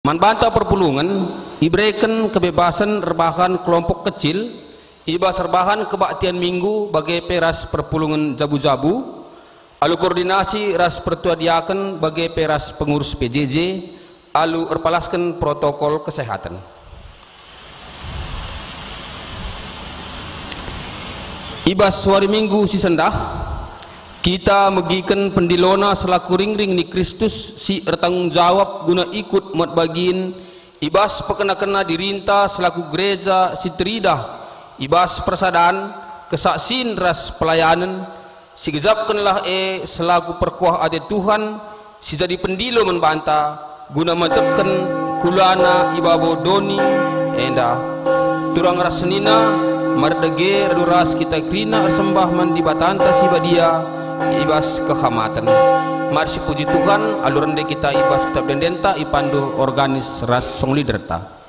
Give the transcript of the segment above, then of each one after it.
Manbanta perpulungan iberikan kebebasan rebahan kelompok kecil ibas rebahan kebaktian minggu bagi peras perpulungan jabu-jabu alu koordinasi ras pertua diaken bagi peras pengurus PJJ alu erpalaskan protokol kesehatan. Ibas hari minggu si sendah kita megikan pendilona selaku ring-ring ni Kristus si bertanggung jawab guna ikut mat bagiin ibas pekena-kena dirinta selaku gereja si teridah ibas persadaan kesaksin ras pelayanan si gezapkanlah selaku perkuah adat Tuhan si jadi pendilo membanta guna majapkan kulana ibabo doni enda turang rasenina mardege raduras kita krina sembah mandi batanta si badia ibas kehamatan. Mari puji Tuhan aluran de kita ibas kitab dendenta ipandu organis ras song liderta.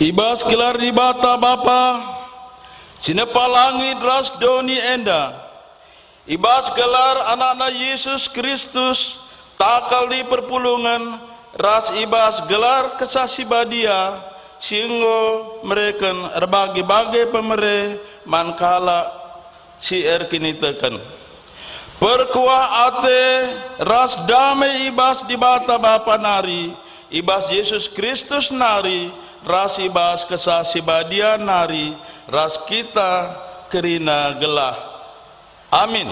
Ibas gelar di bata Bapa Cinepa langit ras doni enda ibas gelar anak-anak Yesus Kristus takal di perpulungan ras ibas gelar kesasi badia singgo mereka erbagi-bagi pemere mankala si erkini teken perkuah ate ras damai ibas di bata Bapa nari ibas Yesus Kristus nari ras ibas kesasi badia nari ras kita kerina gelah amin.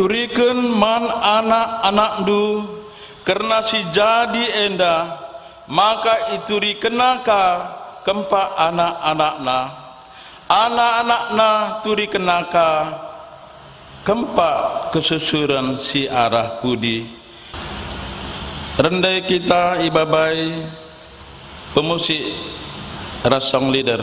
Turiken man anak-anak du karena si jadi enda maka itu dikenaka kempa anak-anakna turi kenaka kempa kesusuran si arah budi rendai kita ibabai pemusik rasong leader.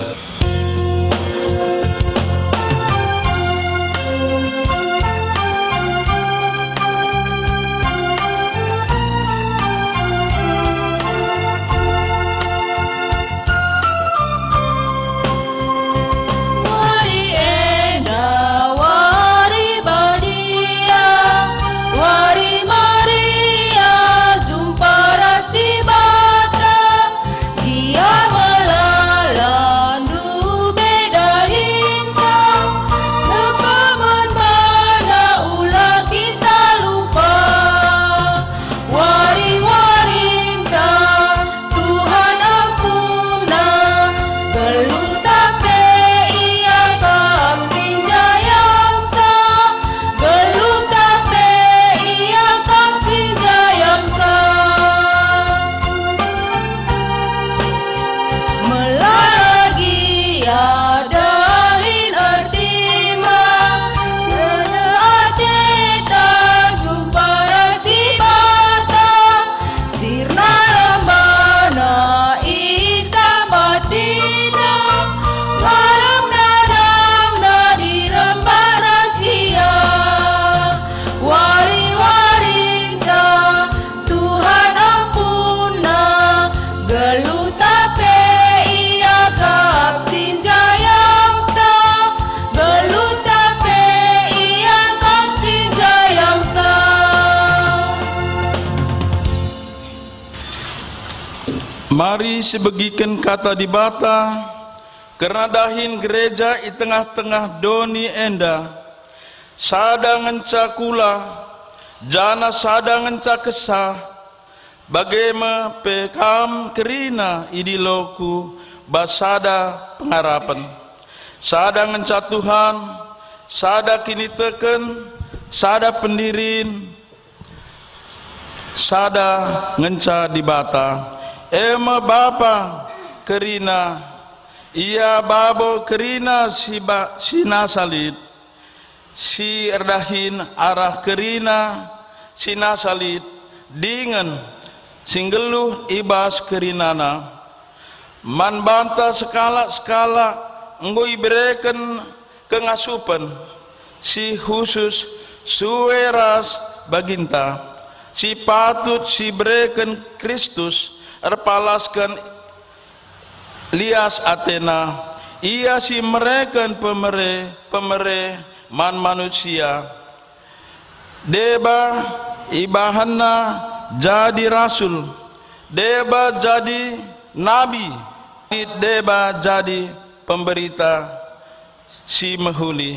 Dia melalandu Mari sebegikan kata dibata, kerana dahin gereja di tengah-tengah doni enda, sada ngenca kula, jana sada ngenca kesah, bagaimana pekam kerina idiloku, basada pengharapan, sada ngenca Tuhan, sada kini teken, sada pendirin, sada ngenca dibata. Ema bapa kerina, ia babo kerina si nasalit, si erdahin arah kerina si nasalit, dengan singgeluh ibas kerinana, man banta skala ngui berikan kengasupan, si khusus suweras baginta, si patut si berikan Kristus, erpalaskan lias Athena, ia si merekan pemere man manusia, deba ibahana jadi rasul, deba jadi nabi, deba jadi pemberita si mehuli,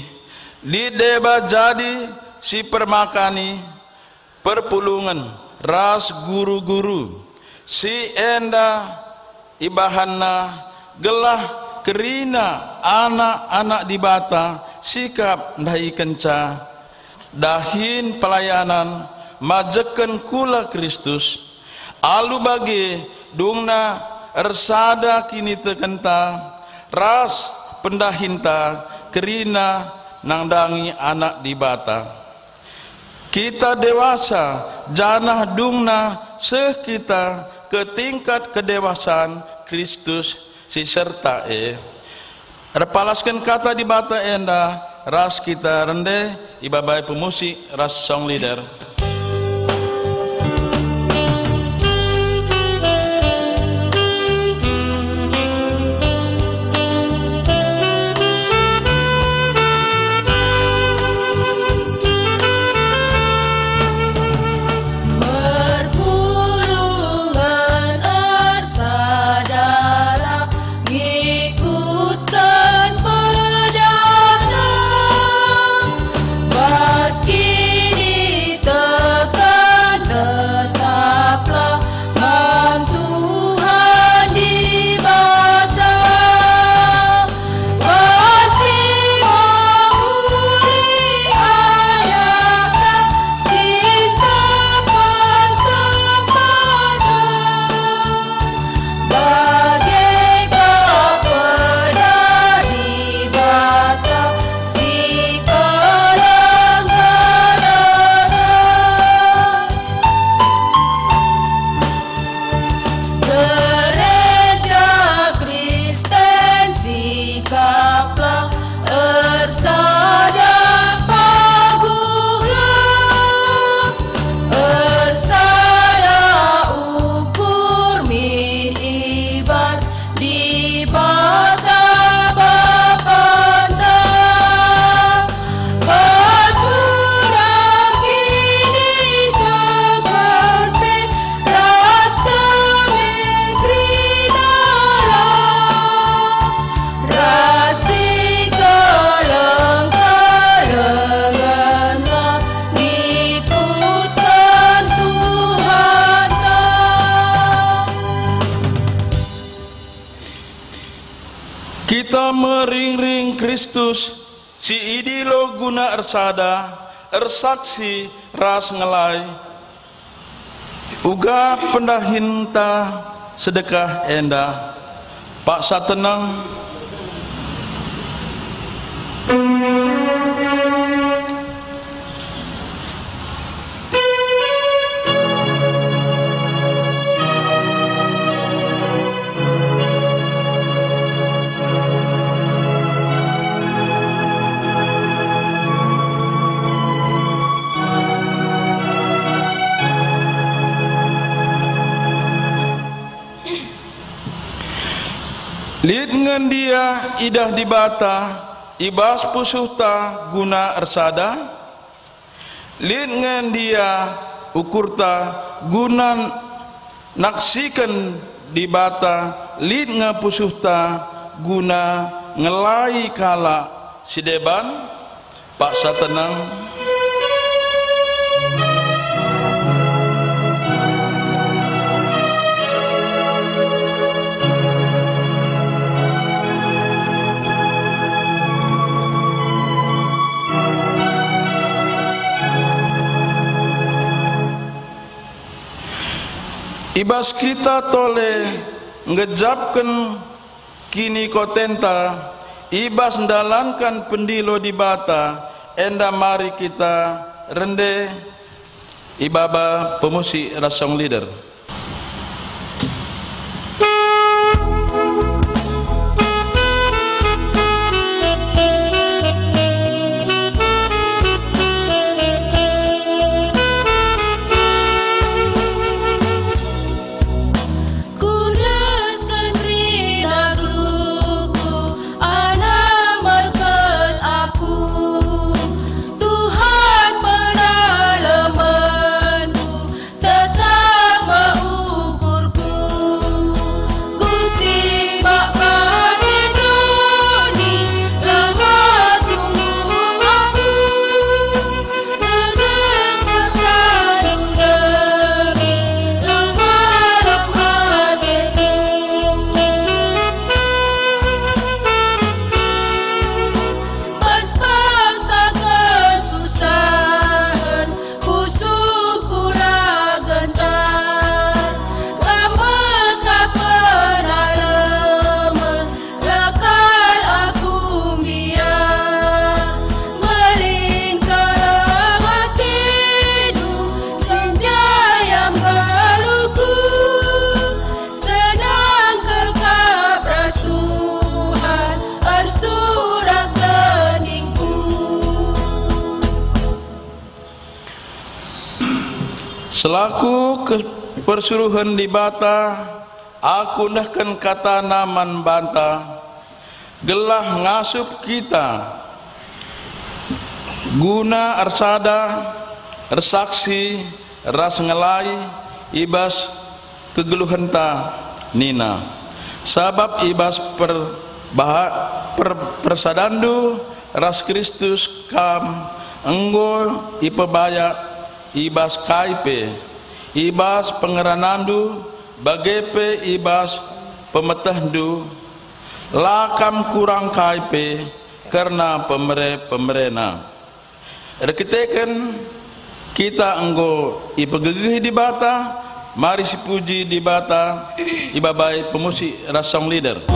di deba jadi si permakani perpulungan ras guru-guru, si enda ibahana gelah kerina anak-anak dibata sikap dahi kenca dahin pelayanan majekan kula Kristus alu bagi dungna ersada kini tekenta ras pendahinta kerina nangdangi anak dibata. Kita dewasa janah dungna sekita ke tingkat kedewasaan Kristus si serta repalaskan kata di bata enda ras kita rende ibabai pemusik ras song leader. Kita mering-ring Kristus si idilo guna ersada ersaksi ras ngelai uga pendahinta sedekah enda paksa tenang lid ngan dia idah dibata ibas pusuhta guna ersada lid ngan dia ukurta guna naksikan di bata lid ngapusuhta guna ngelai kala sideban paksa tenang. Ibas kita tole ngejapkan kini kotenta, ibas ndalankan pendilo di bata, enda mari kita rende ibaba pemusik rasong leader. Selaku persuruhan di bata, aku nahkan kata naman banta, gelah ngasup kita, guna arsada, ersaksi, ras ngelai, ibas kegeluhenta nina. Sabab ibas persadandu, ras Kristus kam, enggo ipebaya, ibas kaipe, ibas pengeranandu, bagepe ibas pemetahdu, lakam kurang kaipe karena pemerena. Rekiteken kita enggo ipegegih di bata, mari sipuji di bata, ibabai pemusik rasong leader.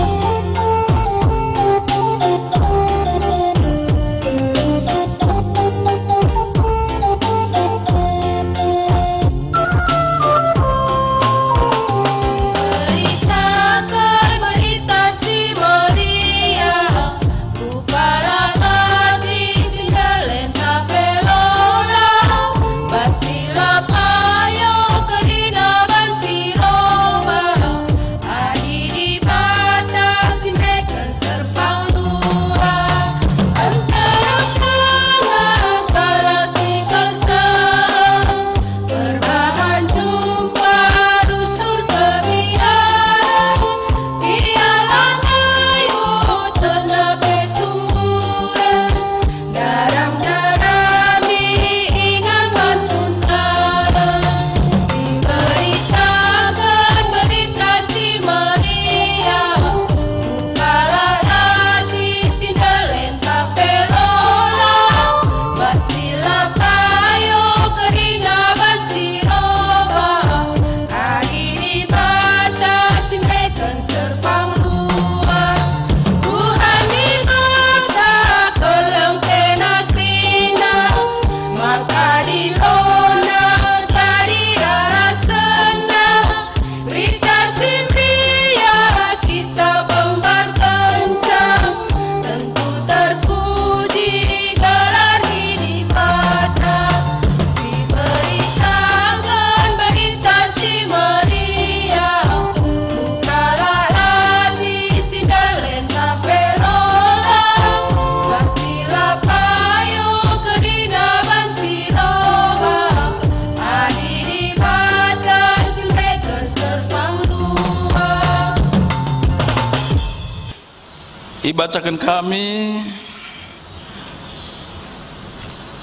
Adi di bata Ibacakan kami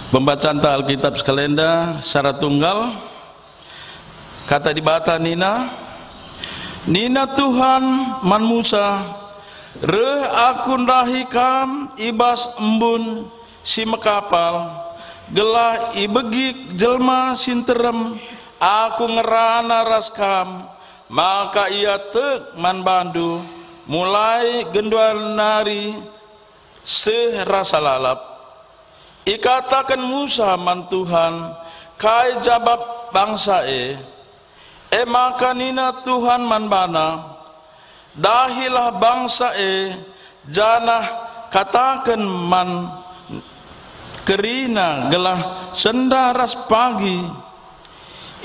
pembacaan Alkitab sekalenda secara tunggal. Kata dibata Nina Tuhan man Musa re akun rahikam ibas embun si mekapal gelah ibegik jelma sinterem aku ngerana raskam maka ia tek man bandu mulai gendual nari serasa lalap. Ikatakan Musa man Tuhan kai jabab bangsa maka nina Tuhan man bana dahilah bangsa janah katakan man kerina gelah sendaras pagi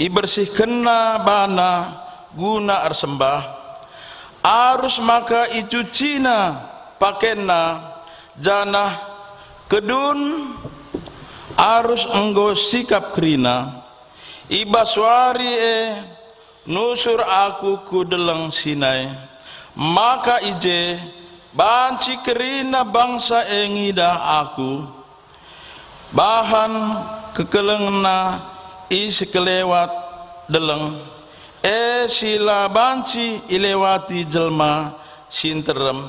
ibersihkenna bana guna arsembah arus maka icucina pakena janah kedun arus enggo sikap kerina ibaswari nusur aku ku deleng Sinai maka ije banci kerina bangsa ngida aku bahan kekelengna isi kelewat deleng sila banci ilewati jelma sinterem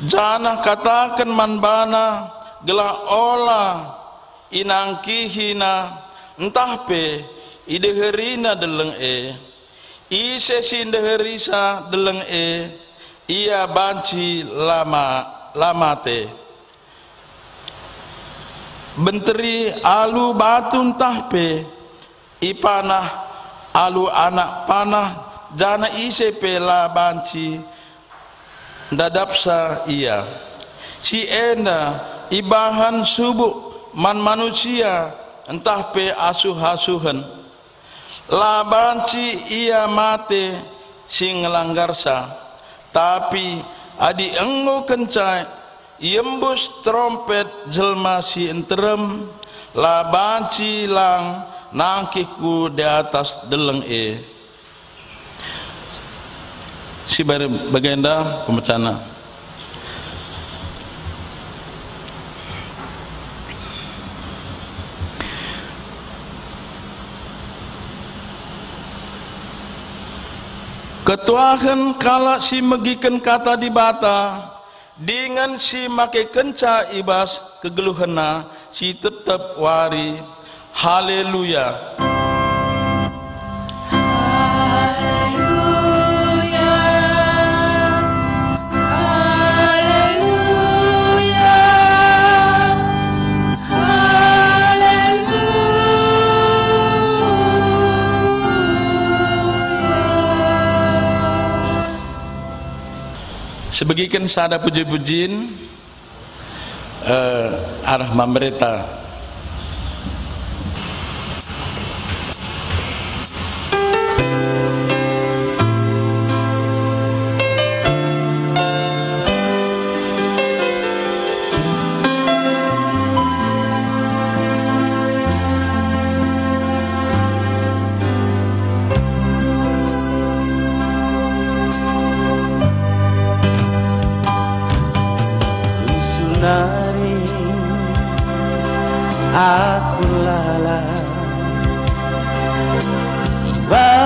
janah katakan manbana gelah ola inangkihina entah pe ideherina deleng ise sindeherisa deleng ia banci lamate benteri alu batun tahpe ipanah alu anak panah jana ise pela banci dadapsa ia si enda ibahan subuh man manusia entah pe asuh-asuhan la banci ia mate sing ngelanggarsa tapi adi enggo kencai yembus trompet jelma si enterem la banci lang nangkiku di atas deleng si bagenda pembacaan. Ketuahan kala si megiken kata dibata dengan si make kenca ibas kegeluhena si tetep wari haleluya. Sebagikan sada puji-pujiin arah pemerintah aku lalai ibas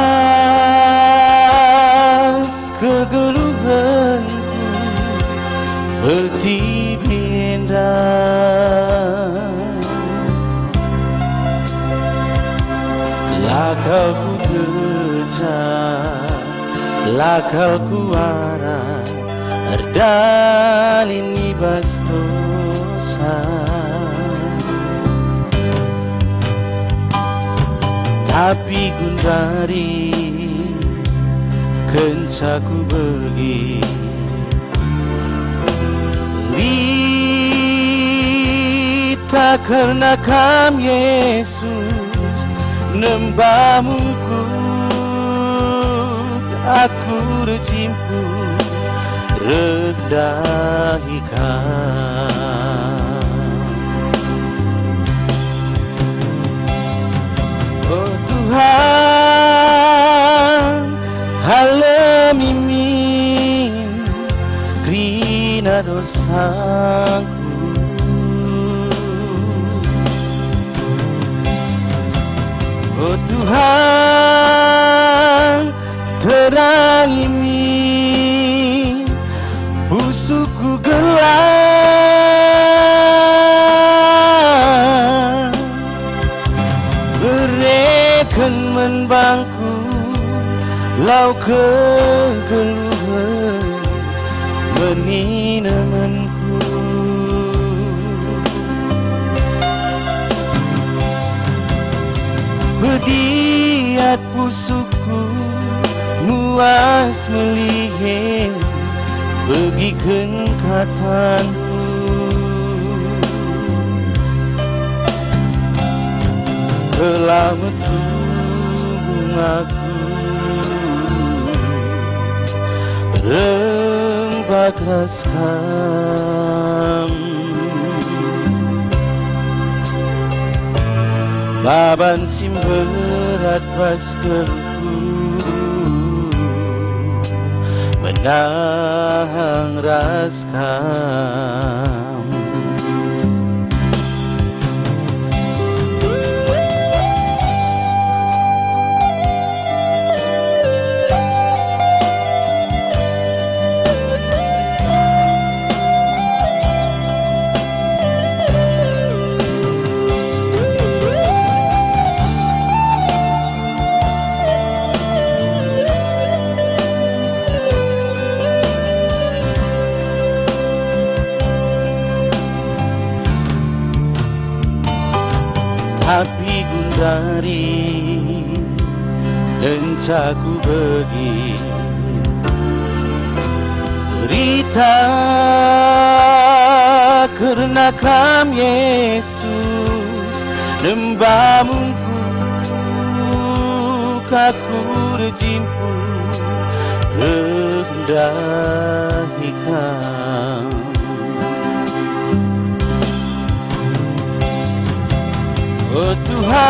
kegeluhanku berti bendang lakalku kecak lakalku arah erdalin ibas dosa tapi gundari kencaku begi Lita karena kam Yesus nembamungku aku rejimku redahikan Tuhan halam mimin krina dosa dosaku. Oh Tuhan, terangi busukku gelap, berikan menbangku lau kegeluhan meninamanku. Bediat pusukku muas melihat bagikan katamu. Telah metunggung aku rembak raskam, baban sim berat baskerku menang raskam. Tapi gundari encaku bagi berita karena kam Yesus nembamungku kaku rejimpu rendah ikam. Oh Tuhan,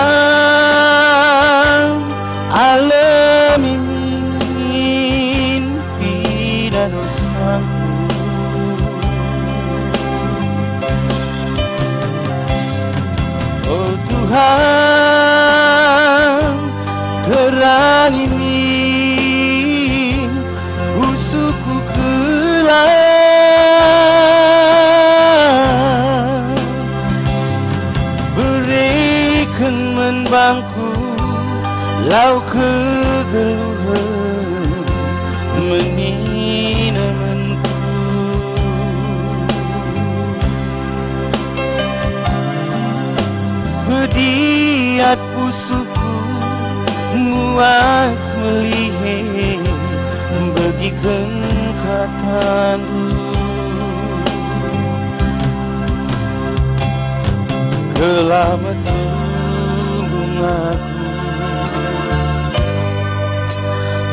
alam ini mimpi dan dosaku. Oh Tuhan, terangi busukku gelap, menbangku lau kegeluhan meninamanku. Bediat pusukku muas melihat bagikan katamu. Kelamat aku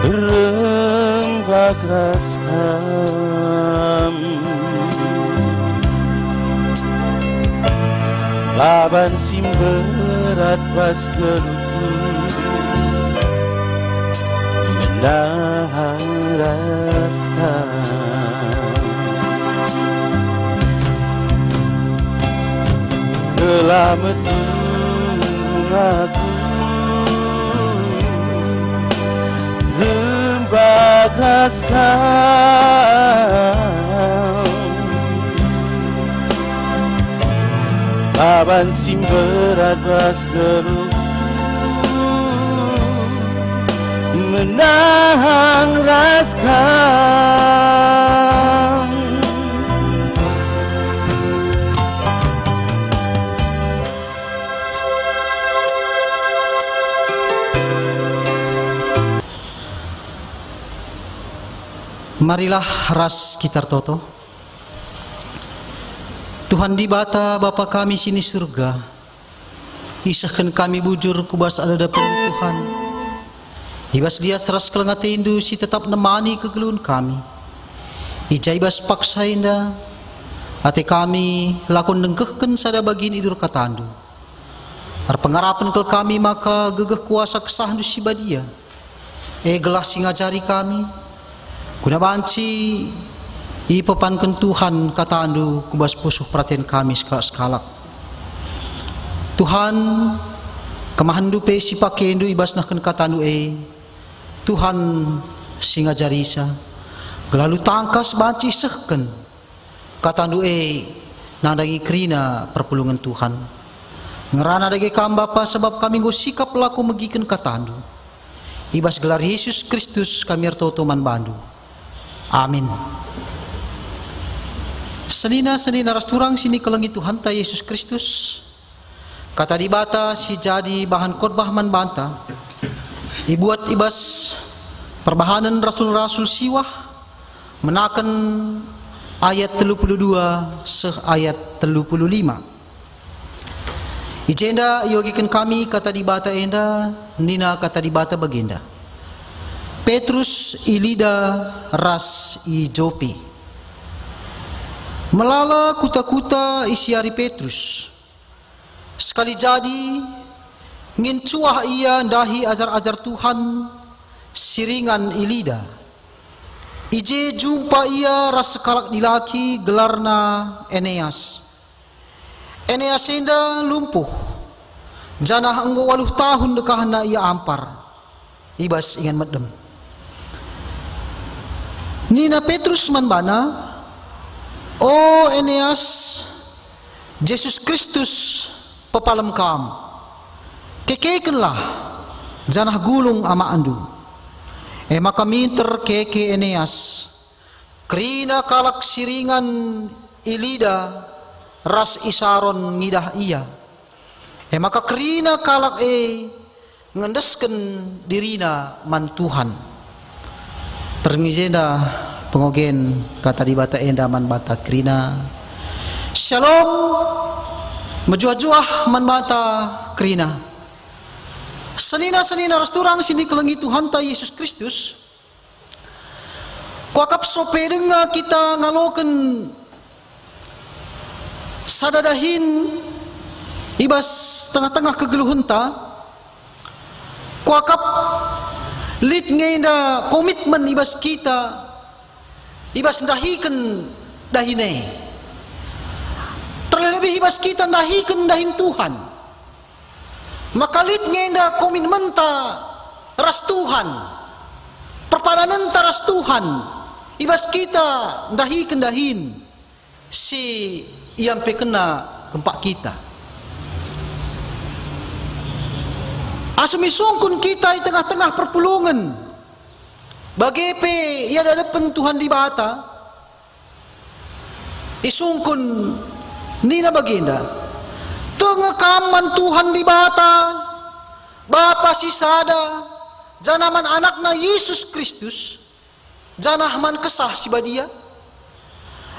rembak raskam, baban sim berat baskerku menahan raskam. Kelamat aku rembak raskam, baban sim berat baskerku menahan raskam. Marilah ras kita toto. Tuhan di bata Bapa kami sini surga, isahkan kami bujur kubas ada dapat Tuhan. Ibas dia seras kelengat indu si tetap nemani kegeluhan kami. Ija ibas paksa indah, ate kami lakon dengkehken sada bagian idur katandu. Ar pengarapan kel kami maka gegeh kuasa kesahan si badia. Gelas ngajari kami. Guna banci Ipapankan Tuhan kata andu kubas pusuh perhatian kami sekalak. Tuhan kemahandu pe si pakendu ibas nahkan kata andu Tuhan singa jarisa gelalu tangkas banci sehken kata andu nandangi kerina perpulungan Tuhan ngerana dagi kam Bapa sebab kami go sikap laku megikan kata andu ibas gelar Yesus Kristus kami ertotoman bandu. Amin. Senina rasturang sini kelengi Tuhan ta Yesus Kristus kata dibata si jadi bahan khotbah man banta dibuat ibas perbahanan rasul-rasul siwah menakan ayat 32 seh ayat 35 ijenda yogikan kami kata dibata enda nina kata dibata bagenda Petrus ilida ras i Jopi melala kuta-kuta isiari Petrus sekali jadi ngin cuah ia dahi ajar-ajar Tuhan siringan ilida ije jumpa ia ras sekalak dilaki gelarna Eneas enda lumpuh janah enggo 8 tahun dekahna ia ampar ibas ingan medem nina Petrus manbana oh Eneas Yesus Kristus pepalam kam kekekenlah janah gulung ama andu maka minter keke Eneas kerina kalak siringan ilida ras isaron ngidah iya maka kerina kalak ngendesken dirina man Tuhan terngijenda pengogen kata dibata enda man bata krina shalom mejuah-juah man bata krina senina rasturang sini kelengi Tuhan ta Yesus Kristus kuakap sope denga kita ngaloken sadadahin ibas tengah-tengah kegeluhun ta kuakap lit ngenda komitmen ibas kita ibas dahikan dahine terlebih ibas kita dahikan dahin Tuhan maka lit ngenda komitmen ta ras Tuhan perpadanan ta ras Tuhan ibas kita dahikan dahin si iampe kena kempak kita asumi sungkun kita di tengah-tengah perpulungan bagi pe ia ada depan Tuhan di bata isungkun nina baginda tengah kaman Tuhan di bata Bapa sisada janaman anakna Yesus Kristus janahman kesah si badia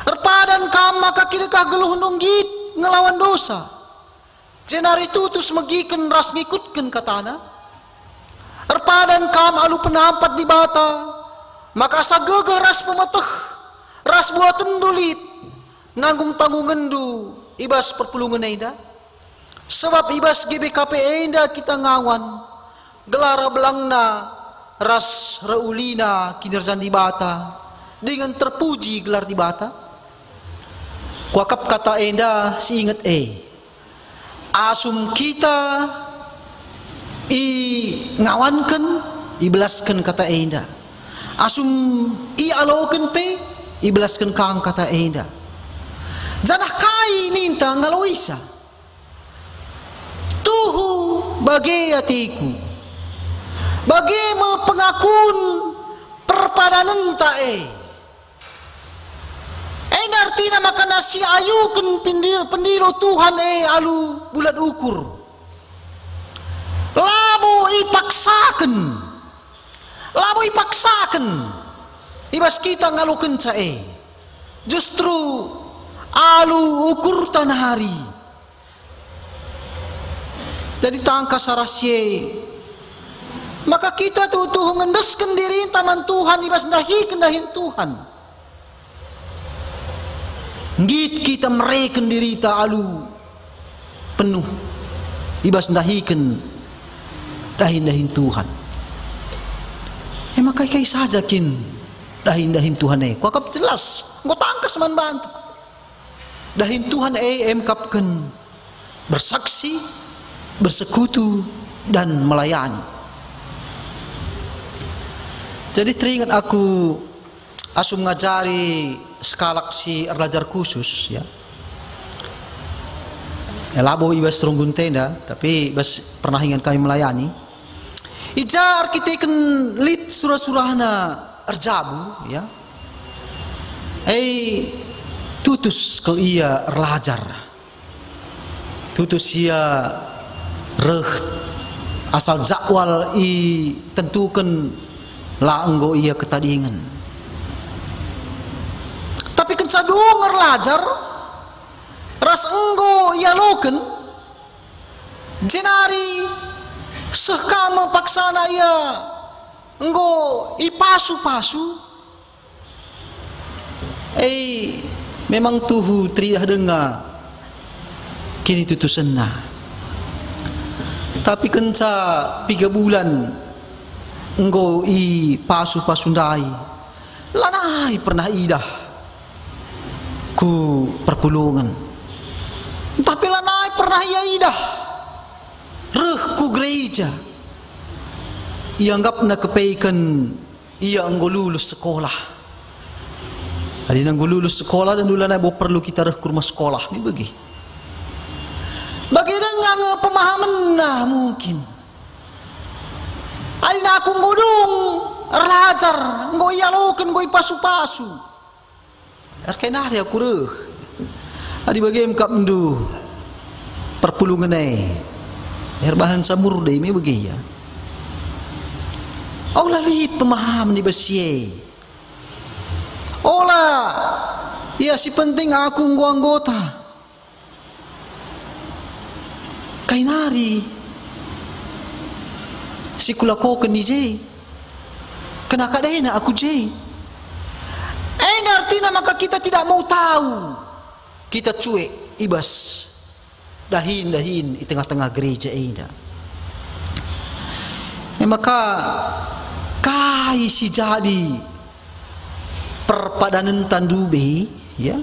erpadan kam maka kidekah geluh nunggit ngelawan dosa jenari tutus megiken ras ngikutken katana erpadan kam alu penampat di bata maka sagege ras pemeteh ras buatan dulit nanggung tanggung ngendu ibas perpulungan enda sebab ibas GBKP enda kita ngawan gelara belangna ras reulina kinerjan di bata dengan terpuji gelar di bata kuakap kata enda si inget asum kita ngawankan ibelaskan kata enda asum aloken pe ibelaskan kang kata enda janah kai ninta ngaloisa tuhu bagi atiku bagi pengakun perpadanan ta artina maka nasi ayuken pendilo Tuhan alu bulat ukur lamu ipaksakan ibas kita ngaluken ca justru alu ukur tanah hari jadi tangka sarasye maka kita tuh ngendesken diri taman Tuhan ibas dahiken dahin Tuhan ngit kita mereken diri ta alu penuh ibas dahiken dahin Tuhan maka kai saja kin dahin Tuhan kuakap jelas nggot bakas man bantu. Dahin Tuhan emkapkan bersaksi, bersekutu dan melayani. Jadi teringat aku asum ngajari sekalak si belajar khusus ya. Labo ibas terunggun tenda, tapi ibas pernah ingat kami melayani. Ija arkiteken lit surah-surahna erjabu ya. Tutus kalau ia erlajar. Tutus ia reh asal zakwal i tentukan la enggo ia ketadingan. Tapi kan sadung erlajar ras enggo ia loken jenari sekama paksana ia enggo ipasu-pasu memang tuhu tridah dengar kini tutusenna. Tapi kenca 3 bulan enggo i pasu-pasundai lanai pernah idah ku perpulungan. Tapi lanai pernah ia idah reh ku gereja. Ia anggap na kepaikan ia enggo lulus sekolah. Adi nanggo lulus sekolah dan dulu bo perlu kita reh ke rumah sekolah ni bagi. Bagi dengan pemahaman nah mungkin. Adi na aku ngodung erlajar nggo iya loken nggo pasu-pasu. Arkena dia aku reh. Adi bagi emkap mendu perpulungan bahan samur deh mi bagi ya. Allah lihat pemahaman di besie. Olah, ya si penting aku nggo anggota. Kainari, si kulako ni jay. Kena kadena aku jay. Artinya maka kita tidak mau tahu. Kita cuek, ibas, dahin di tengah-tengah gereja ini. Maka kai si jadi perpadanan tandube ya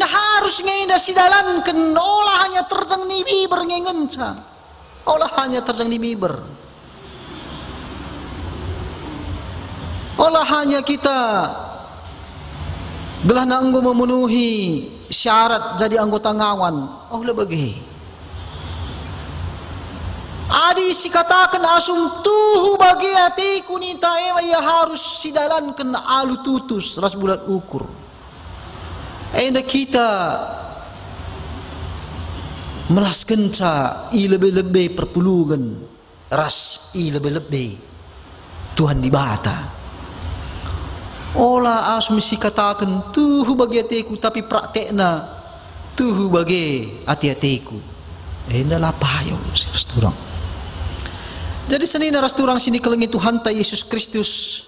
harus ngenda sidalankan olah hanya terjang ni biber ngengenca olah hanya terjang ni biber olah hanya kita belah nanggo memenuhi syarat jadi anggota ngawan olah bagi adi si katakan asum tuhu bagi hatiku nita ya harus sidalankan alu tutus ras bulat ukur. Enda kita melas kenca i lebih-lebih perpulungan ras i lebih-lebih Tuhan di bata. Olah asum si katakan tuhu bagi hatiku tapi praktekna tuhu bagi hati-hatiku. Enda lah payo si restoran. Jadi senina rasturang sini kelengi Tuhan ta Yesus Kristus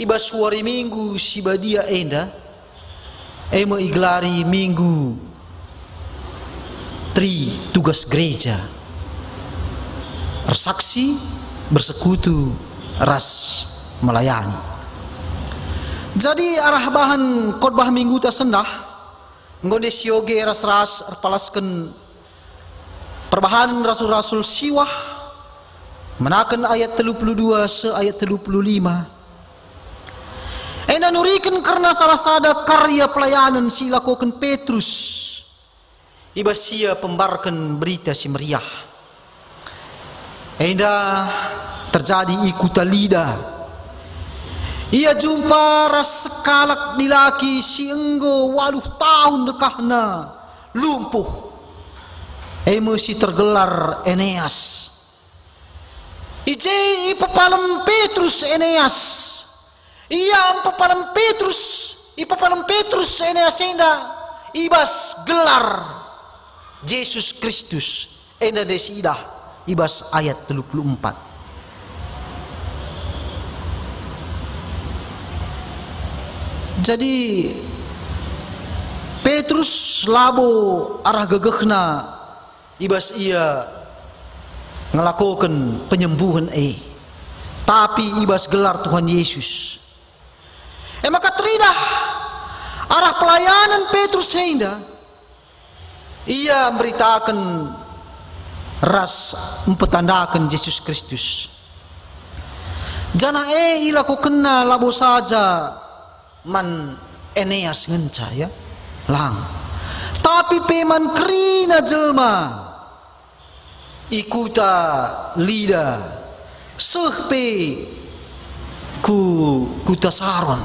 iba suari minggu si badia enda iglari minggu tri tugas gereja bersaksi bersekutu ras melayani. Jadi arah bahan khotbah minggu ta sendah ngonde sioge ras-ras palaskan perbahanan rasul-rasul siwah menakan ayat 32 se ayat 35. Nurikan karena salah sada karya pelayanan si lakukan Petrus. Iba sia pembarkan berita si meriah. Terjadi ikutan lidah. Ia jumpa ras sekalak dilaki si enggo 8 tahun dekahna lumpuh. Emosi tergelar Eneas. Ije ipapalam Petrus Eneas. Ia ipapalam Petrus Eneas enda ibas gelar Yesus Kristus enda desidah ibas ayat 34. Jadi Petrus labo arah gegehna ibas ia ngelakukan penyembuhan tapi ibas gelar Tuhan Yesus. Maka teridah arah pelayanan Petrus sehingga ia memberitakan ras mempetandakan Yesus Kristus. Jana ilaku kena labo saja man Eneas ngenca ya lang. Tapi peman kerina jelma ikuta lida sehpe kuta saron.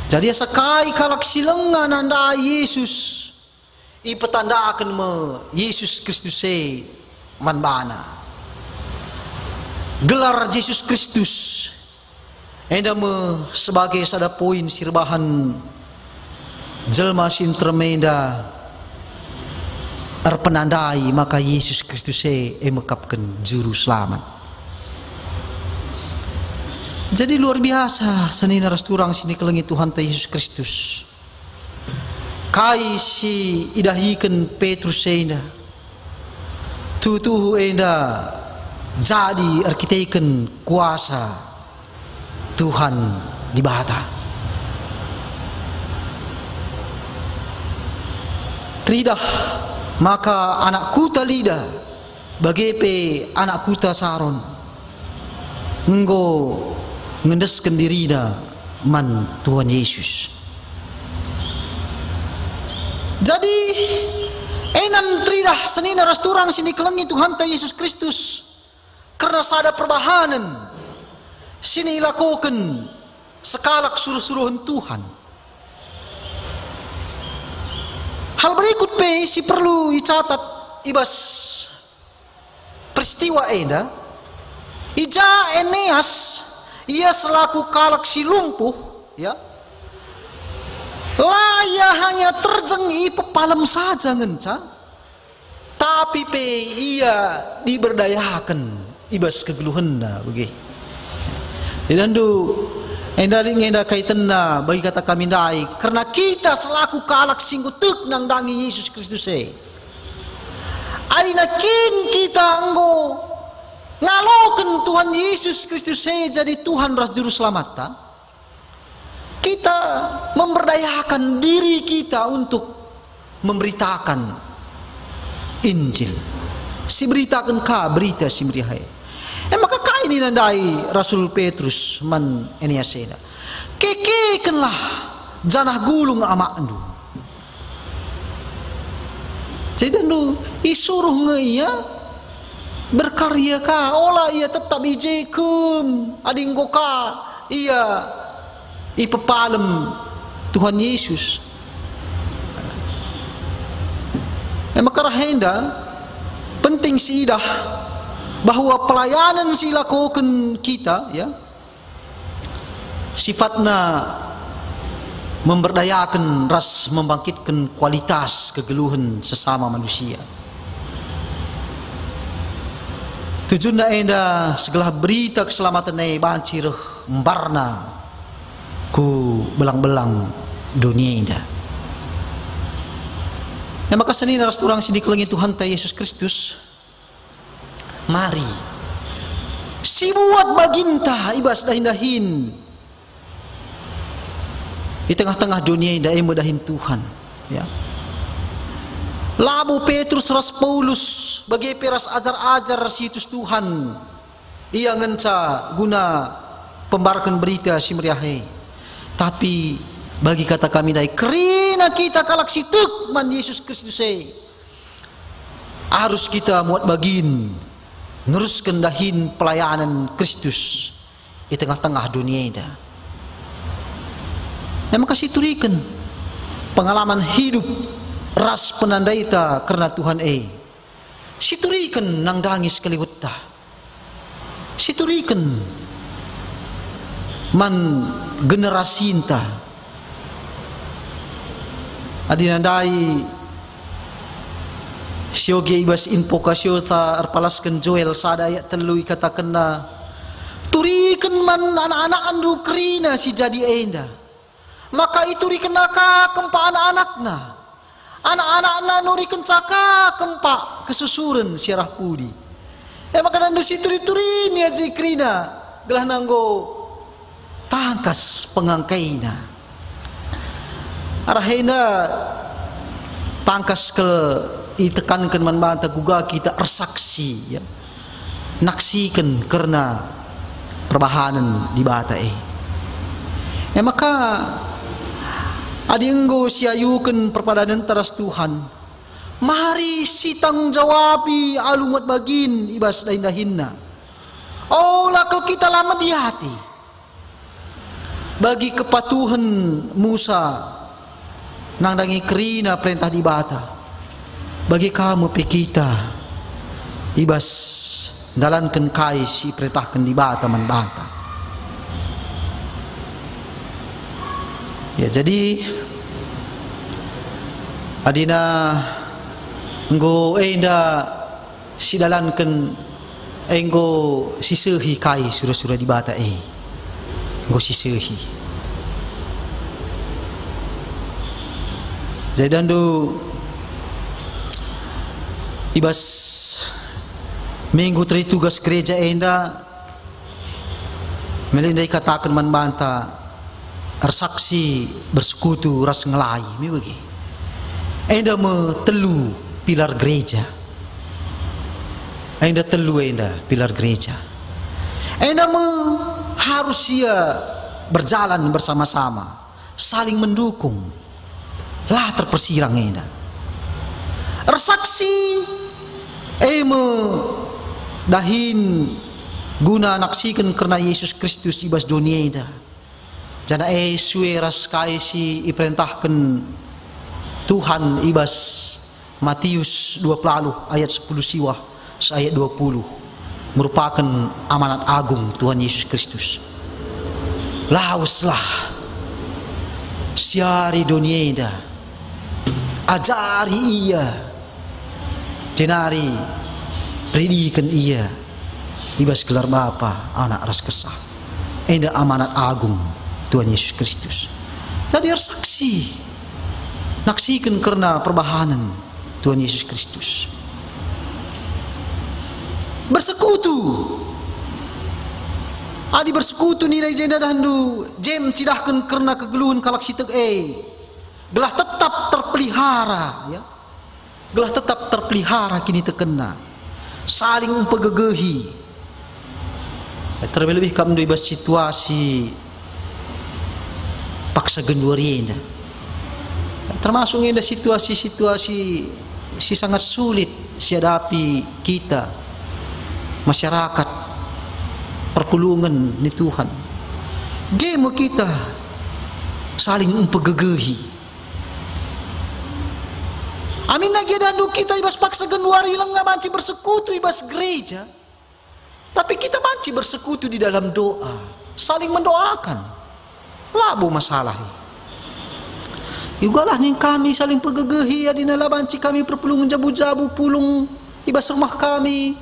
Jadi sakai kalak silengan anda Yesus ipetandakan me Yesus Kristus manbana. Gelar Yesus Kristus enda me sebagai sada poin sirbahan jelma sintermenda penandai maka Yesus Kristus mekapkan juru selamat. Jadi luar biasa seni naras turang sini kelengi Tuhan ta Yesus Kristus. Kai si idahikan Petrus enda tutuhu enda jadi arkiteken kuasa Tuhan di bata. Tridah maka anak kuta lida bagepe anak kuta saron nggo ngendeskan dirina man Tuhan Yesus. Jadi enam tridah senina rasturang sini kelengi Tuhan ta Yesus Kristus karena sada perbahanan sini lakukan sekalak suruh-suruhan Tuhan. Hal berikut si perlu dicatat ibas peristiwa eda ija Eneas ia selaku kalak si lumpuh ya laya hanya terjengi pepalem saja ngenca tapi ia diberdayakan ibas kegeluhanna begitu. Dan endaling enda kaitanna bagi kata kami dai karena kita selaku kalak singgutek nang dangi Yesus Kristus alina kin kita anggo ngaloken Tuhan Yesus Kristus jadi Tuhan ras juru selamat ta? Kita memberdayakan diri kita untuk memberitakan Injil si beritakan ka berita si meriah maka ini nandai Rasul Petrus man Eneasena kekekenlah janah gulung amakndu jadi nu isuruh ngeia berkarya ka olah ia tetap ijekum adinggo ka ia ipepalem Tuhan Yesus maka rahenda penting siidah bahwa pelayanan silakukan kita ya sifatnya memberdayakan ras membangkitkan kualitas kegeluhan sesama manusia. Tujuannya enda segala berita keselamatan bancir membarna ku belang-belang dunia enda. Maka seni ras turang sini kelengi Tuhan ta Yesus Kristus. Mari si buat baginta ibas dahin-dahin di tengah-tengah dunia indah dahin Tuhan ya. Labu Petrus ras Paulus bagi peras ajar-ajar situs Tuhan ia ngenca guna pembarkan berita si meriahe tapi bagi kata kami dai kerina kita kalak situk man Yesus Kristus harus kita muat bagin neruskan dahin pelayanan Kristus di tengah-tengah dunia ini. Maka siturikan pengalaman hidup ras penandaita karena Tuhan siturikan nang dangis kaliwutta siturikan man generasi inta adinandai sioge ibas invokasio ta arpalaskan Joel sada ayat telu katakan na turikan man anak-anak andu kerina si jadi enda maka itu rikenaka kempa anak-anakna anak-anakna nurikan caka kempa kesusuran siarah pudi maka nandu si turi-turi ni aja kerina gelah nanggo tangkas pengangkaina arahena tangkas ke itekankan manbanta guga kita ersaksi ya, naksikan karena perbahanan di bata maka adi enggo siayukan perpadanan teras Tuhan, mari si tanggung jawabi alumat bagin ibas dahin-dahinna. Oh lakal kita lama di hati bagi kepatuhan Musa nangdangi kerina perintah di bata, bagi kamu kita ibas dalankan kai si perintahkan di bata man bata. Ya jadi adina enggo enda sidalankan enggo sisehi kai surah-surah di bata enggo sisehi. Jadi dandu ibas minggu teri tugas gereja enda melindai katakan man banta ersaksi bersekutu ras ngelai mi bagi enda me telu pilar gereja, enda telu enda pilar gereja, enda me harus ia berjalan bersama-sama saling mendukung lah terpersirang enda ersaksi me dahin guna naksikan karena Yesus Kristus ibas dunia enda jana suwe ras kai si iperintahkan Tuhan ibas Matius 20 ayat 10 siwah ayat 20 merupakan amanat agung Tuhan Yesus Kristus. Lauslah siari dunia ida ajari ia jenari pendidikan ia ibas gelar Bapa anak ras kesah enda amanat agung Tuhan Yesus Kristus. Jadi saksi naksikan karena perbahanan Tuhan Yesus Kristus. Bersekutu adi bersekutu nilai jenda dandu jem cidahkan karena kegeluhan kalak sitek gelah tetap terpelihara ya, gelah tetap terpelihara kini terkena saling mempegegehi terlebih kam dua situasi paksa genduari enda termasuk enda situasi-situasi si sangat sulit dihadapi kita masyarakat perpulungan ni Tuhan game kita saling mempegegehi amin lagi dandu kita ibas paksa genduari lang banci bersekutu ibas gereja tapi kita banci bersekutu di dalam doa saling mendoakan labu masalah yugalah nih kami saling pegegehi adina labanci kami perpulungan jabu-jabu pulung ibas rumah kami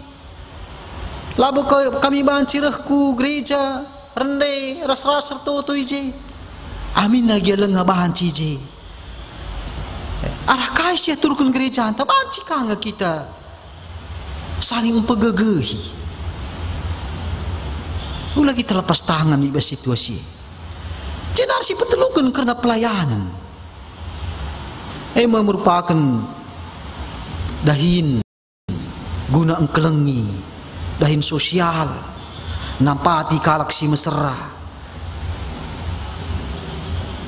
labu kami banci rehku gereja rende ras-ras sertoto ije amin lagi lenga banci ije arah kais ya turun gereja anta banci kanga kita saling pegegehi lagi terlepas tangan ibas situasi jenar si petelukan karena pelayanan merupakan dahin guna engkelengi dahin sosial nampati kalak si mesra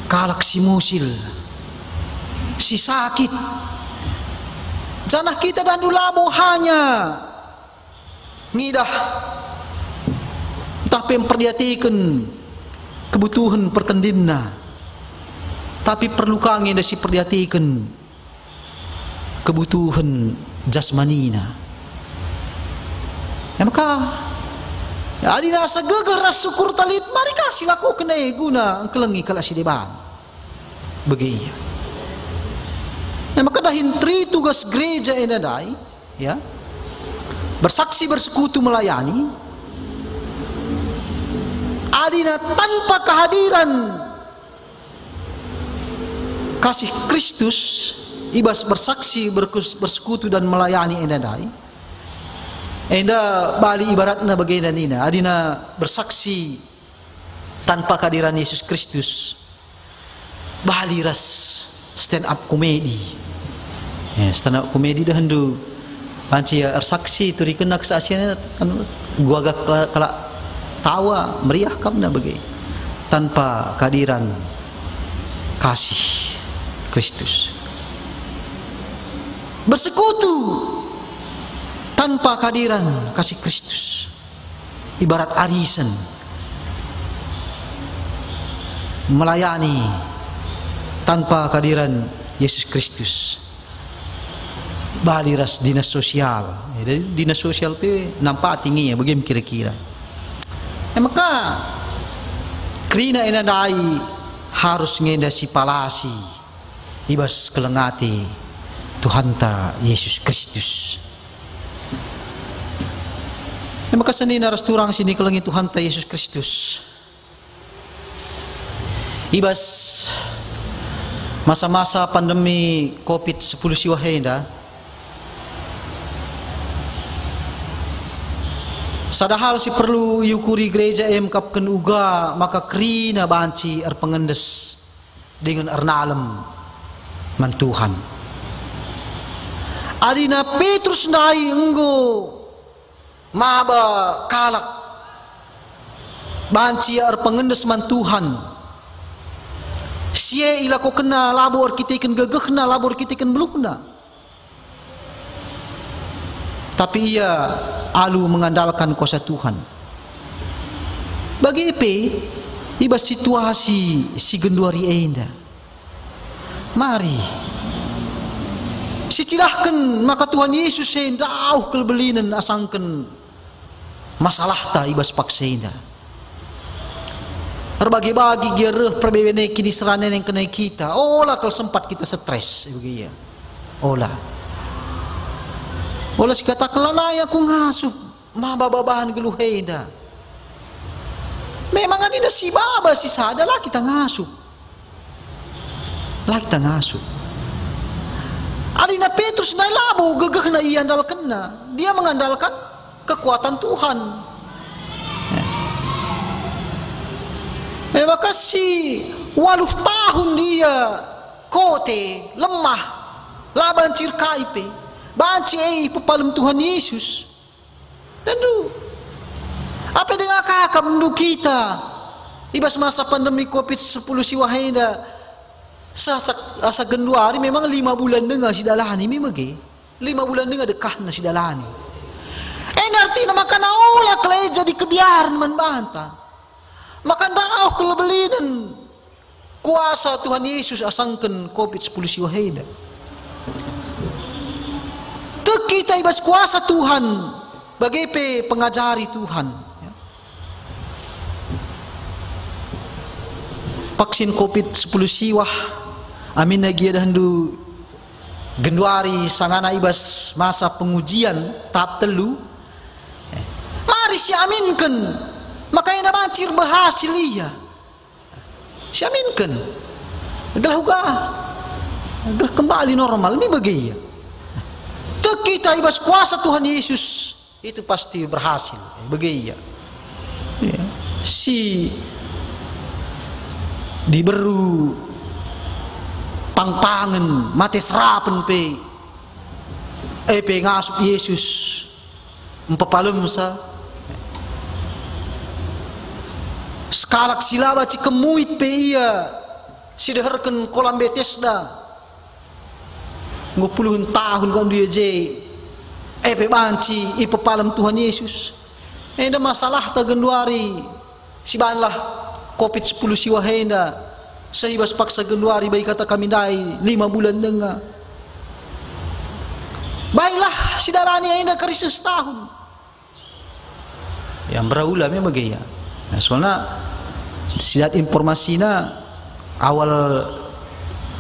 kalak si musil si sakit janah kita dan dulabo hanya ngidah tapi memperhatikan kebutuhan pertendinna tapi perlu kangen dasi perhatikan kebutuhan jasmanina ya maka ya adina asa geger ras syukur talit mari kasih laku kena guna engkelengi kala si deban begi ya maka dahin tri tugas gereja enadai ya bersaksi bersekutu melayani adina tanpa kehadiran kasih Kristus ibas bersaksi bersekutu dan melayani endadai enda bali ibaratna bagaian nina adina bersaksi tanpa kehadiran Yesus Kristus bali ras stand up komedi. Stand up komedi dah hendu banci saksi tu dikena kesaksian gua agak kala tawa meriah kamna bagi tanpa kehadiran kasih Kristus. Bersekutu tanpa kehadiran kasih Kristus ibarat arisan melayani tanpa kehadiran Yesus Kristus. Baliras dinas sosial, dinas sosial pe nampak tinggi ya, bagaimana kira-kira? Maka kerina enadai harus ngendasi palasi ibas kelengati Tuhan ta Yesus Kristus. Maka seni naras turang sini kelengi Tuhan ta Yesus Kristus. Ibas masa-masa pandemi COVID-10 siwahenda, sadahal si perlu yukuri gereja kapken uga maka krina banci pengendes dengan ernalem man Tuhan. Adina Petrus nai enggo maba kalak banci pengendes man Tuhan. Sie ilako kena labor kita ikan gegehna labor kita ikan belukna. Tapi ia alu mengandalkan kuasa Tuhan. Bagi EP ibas situasi si genduari enda. Mari si cilahkan maka Tuhan Yesus hendau kelbelinan asangkan masalah ta ibas paksa enda. Terbagi-bagi gereh perbebene kini seranan yang kena kita. Olah kalau sempat kita stres begitu. Olah si kata kelanai aku ngasuh mah babahan geluheda. Memang ada si baba si sada lah kita ngasuh. Lah kita ngasuh. Adina Petrus nai labu gegeh na ia andalkan na. Dia mengandalkan kekuatan Tuhan. Maka si 8 tahun dia kote lemah laban cirkaipe banci pepalem Tuhan Yesus dan du apa dengan kakak mendu kita ibas masa pandemi COVID-10 siwahenda asa genduari memang 5 bulan dengar si dalani memang 5 bulan dengar dekah na si dalani artinya maka naolah kelai jadi kebiaran membantah. Maka dah kelebelinan kuasa Tuhan Yesus asangkan COVID-10 siwaheda. Tek kita ibas kuasa Tuhan bagi pengajari Tuhan. Vaksin COVID-10 siwah amin lagi dah hendu genduari sangana ibas masa pengujian tahap telu. Mari si aminkan. Makanya bancir berhasil ia. Siaminkan. Gelah uga. Gelah kembali normal ni bagi ia. Tek kita ibas kuasa Tuhan Yesus itu pasti berhasil bagi ia. Si diberu pangpangen mati serapen pe ngasup Yesus empapalem sa sekalak silaba ci kemuit pe ia si deherken kolam Bethesda 50 tahun kan dia je pe banci ipepalem Tuhan Yesus enda masalah ta genduari si banlah COVID-10 siwahenda sehibas paksa genduari baik kata kami dai 5 bulan dengar baiklah si darani enda krisis tahun yang berulah memang gaya. Nah, soalnya sidat informasinya awal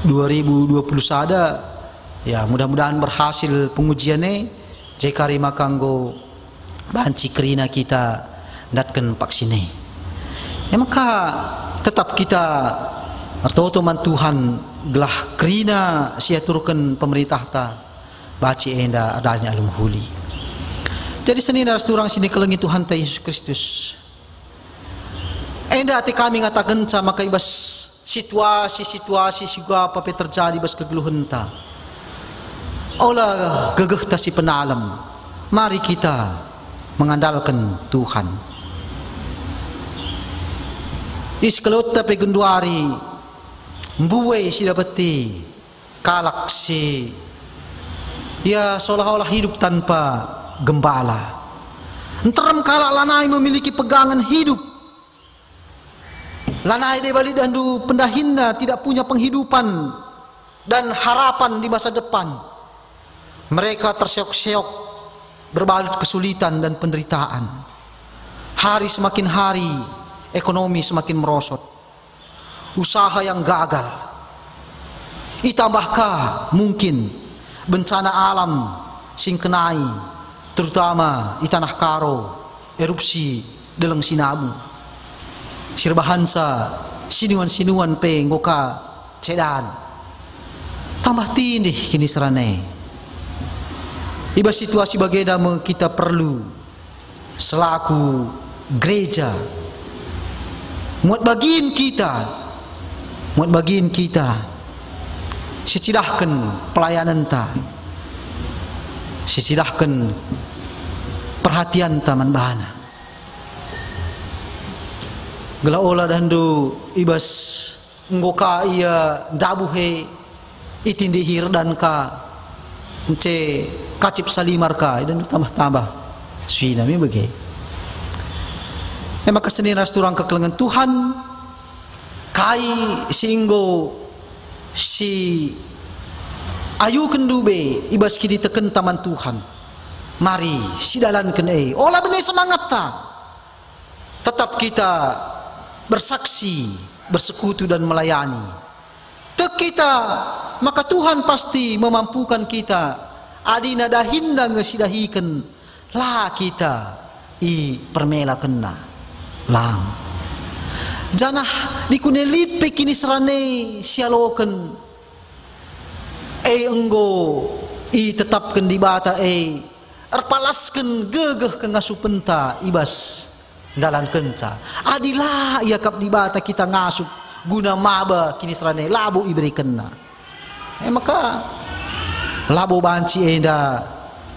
2020 sada ya mudah-mudahan berhasil pengujiannya jekari makanggo banci kerina kita datkan vaksinnya ya maka tetap kita atau man Tuhan gelah kerina siaturkan pemerintah ta baci enda adanya alam huli jadi seni naras turang sini kelengi Tuhan ta Yesus Kristus enda hati kami ngatakan sama kaibas situasi-situasi juga apa terjadi bas kegeluhan ta. Olah gegeh ta si penalam. Mari kita mengandalkan Tuhan. Iskelot tapi genduari mbuwe si dapati kalak si ya seolah-olah hidup tanpa gembala. Enterem kalak lanai memiliki pegangan hidup. Lanai de balik dandu pendahinna tidak punya penghidupan dan harapan di masa depan. Mereka terseok-seok berbalut kesulitan dan penderitaan. Hari semakin hari ekonomi semakin merosot. Usaha yang gagal. Itambahkah mungkin bencana alam sing kenai terutama di tanah Karo, erupsi deleng Sinabu. Sirbahansa sinuan-sinuan pe ngoka cedan. Tambah tindih kini serane. Iba situasi bagaimana kita perlu selaku gereja muat bagian kita sicidahkan pelayanan ta, sicidahkan perhatian taman bahana. Gela olah dandu ibas ngoka ia dabuhe itindihir dan ka ence kacip salimar ka dan tambah-tambah suina mi bagi. Maka kesenian rasturang kekelengan Tuhan kai singgo si ayu kendube ibas kini teken taman Tuhan. Mari sidalankan olah benih semangat ta. Tetap kita bersaksi, bersekutu dan melayani. Tek kita, maka Tuhan pasti memampukan kita. Adina dahinda ngesidahikan lah kita i permela kena lang. Janah dikunelit pe kini serane sialoken enggo i tetapkan di bata erpalaskan gegeh kengasupenta ibas dalam kenca. Adilah ia kap di bata kita ngasup guna maba kini serane labu iberikenna. Maka labu banci enda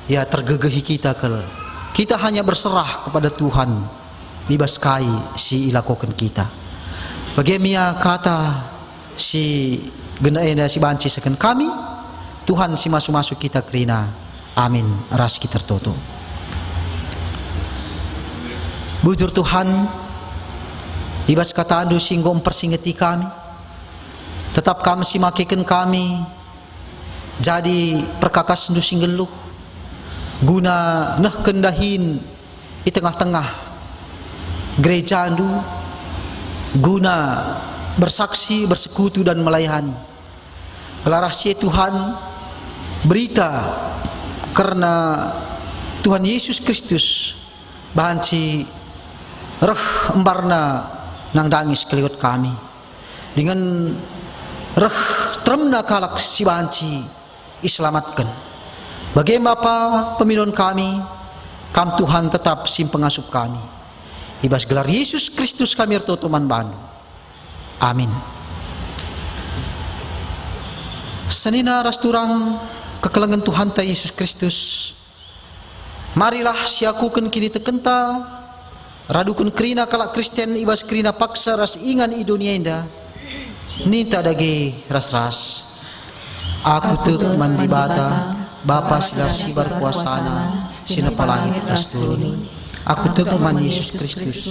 ya tergegehi kita kel. Kita hanya berserah kepada Tuhan ibas kai si ilakokan kita. Bagaimana kata si gena enda si banci seken kami Tuhan si masuk-masuk kita kerina. Amin. Ras kita tertutup. Bujur Tuhan, ibas kata adu singgo mempersingeti kami, tetap kami simakikan kami, jadi perkakas ndu singgeluh, guna nah kendahin di tengah-tengah gereja andu, guna bersaksi, bersekutu dan melayani. Kelarahsia Tuhan berita karena Tuhan Yesus Kristus bahanci reh embarna nang dangis keliwat kami dengan reh tremna kalak si banci iselamatkan. Bagaimana Bapa peminon kami, kam Tuhan tetap sim pengasup kami. Ibas gelar Yesus Kristus kami ertotoman bandu. Amin. Senina rasturang kekelengan Tuhan ta Yesus Kristus. Marilah siakukan kini tekenta radukan kerina kalak Kristen ibas kerina paksa ras ingan i dunia indah nita dage ras-ras aku tuk mandibata Bapa silar sibar kuasana sinapa langit ras turun aku tuk man Yesus Kristus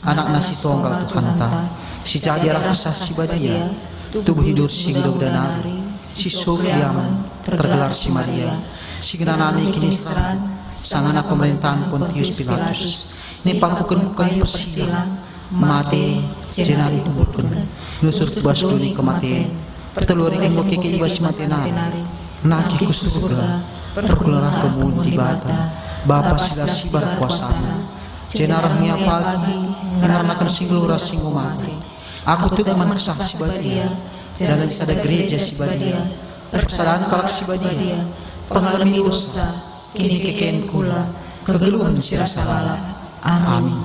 anak nasi tonggal Tuhan ta si jadiarah kesah si badia tubuh hidur si gudog danari si Yaman tergelar si Maria si genanami kini serang sang anak pemerintahan Pontius Pilatus ni pangkuken bukan persilang mati jenari tubuhken nusur tubas duni kematian perteluri enggo keke ibas matenari naki ku surga pergelarah pemun di bata Bapa silar sibar kuasana jenarahnya pagi mengarnakan singlura singgo mati aku tuh man kesah si badia jalan sada gereja si badia persadahan kalak si badia pengalami dosa kini kekeen kula kegeluhan si rasa lala. Amin.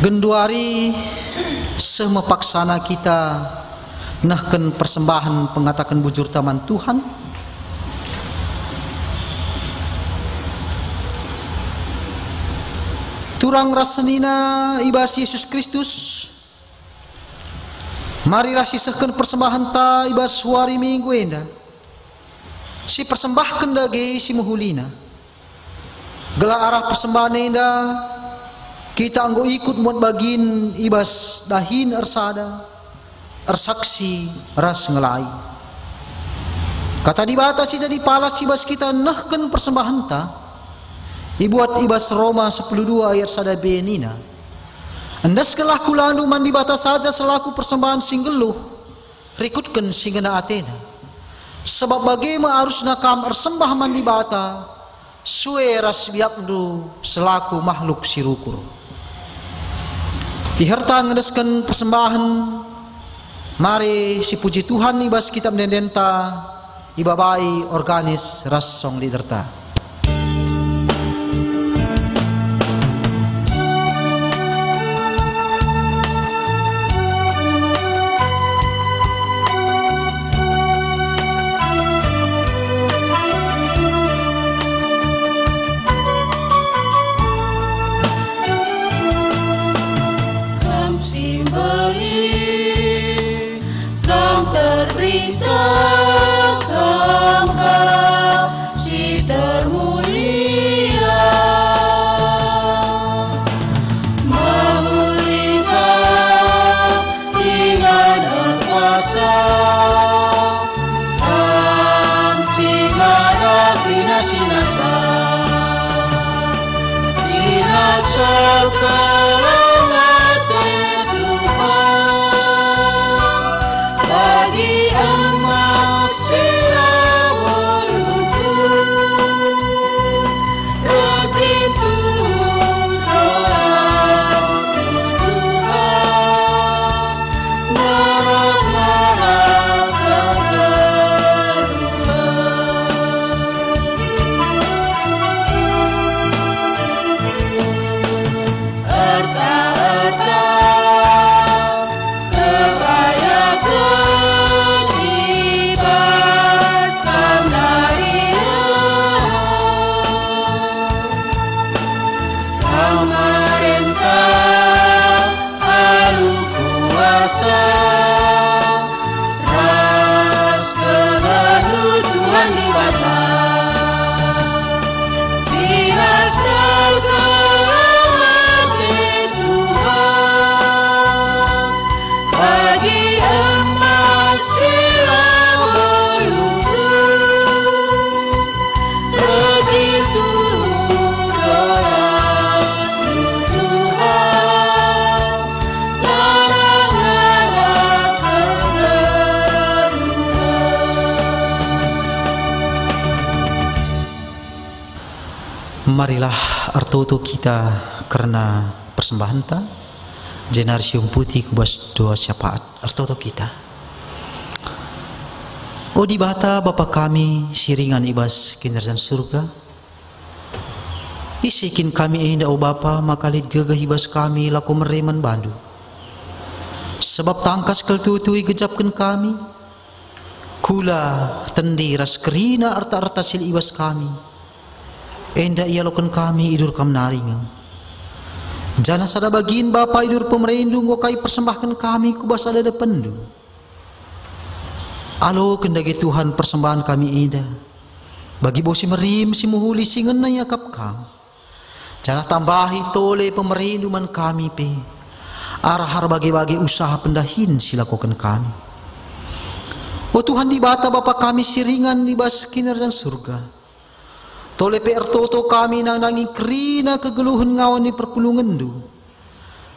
Genduari semepaksana kita nahken persembahan pengatakan bujur taman Tuhan. Turang rasenina ibas Yesus Kristus. Marilah sisahkan persembahan ta ibas hari Minggu enda. Si persembahkan dage si muhulina. Gela arah persembahan enda kita anggo ikut muat bagin ibas dahin ersada ersaksi ras ngelai. Kata dibatasi jadi palas ibas kita nahken persembahan ta. Ibuat ibas Roma 10:2 ayat sada benina. Endas kelah kulandu mandi bata saja selaku persembahan singgeluh rikutkan singgena Athena. Sebab bagaimana harus nakam ersembah mandi bata suwe ras biapdu selaku makhluk sirukur. Diherta ngedeskan persembahan mari si puji Tuhan ibas kitab dendenta ibabai organis ras song liderta. Marilah artoto kita karena persembahan ta jenarsium putih kubas doa syafaat artoto kita. O di bata Bapa kami siringan ibas kinderjan surga. Isikin kami enda o Bapa makalit gagah ibas kami laku mereman bandu. Sebab tangkas keltutui gejapkan kami. Kula tendi ras kerina arta-arta sil ibas kami. Enda ia lokan kami idur kam naringa. Jana sada bagin Bapa idur pemerindung wakai persembahkan kami kubas ada dependu. Alo kendagi Tuhan persembahan kami ida. Bagi bosi merim si muhuli singan na yakap kam. Jana tambahi tole pemerinduman kami pe. Arahar bagi-bagi usaha pendahin silakukan kami. O Tuhan di bata Bapa kami siringan di bas kinerjan surga. Tole PR toto kami nang nanging kerina kegeluhan ngawan ni perpulungan du.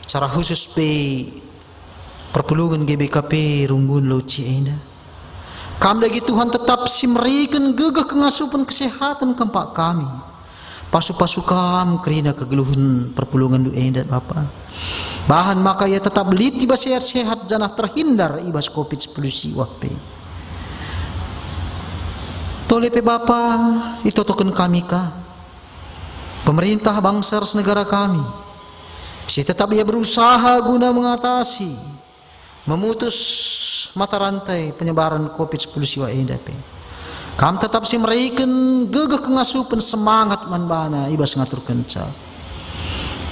Cara khusus pe perpulungan GBKP runggun loci enda. Kam lagi Tuhan tetap simrikan gegah kengasupan kesehatan kampak kami. Pasu-pasu kam kerina kegeluhan perpulungan du enda Bapa. Bahan maka ya tetap lit tiba sehat-sehat janah terhindar ibas COVID-19 wape. Tole pe Bapa itotokan kami ka pemerintah bangsa negara kami Si tetap ia berusaha guna mengatasi, memutus mata rantai penyebaran COVID-19 siwa endape. Kam tetap si meraikan gegah kengasupan semangat manbana ibas ngatur kenca.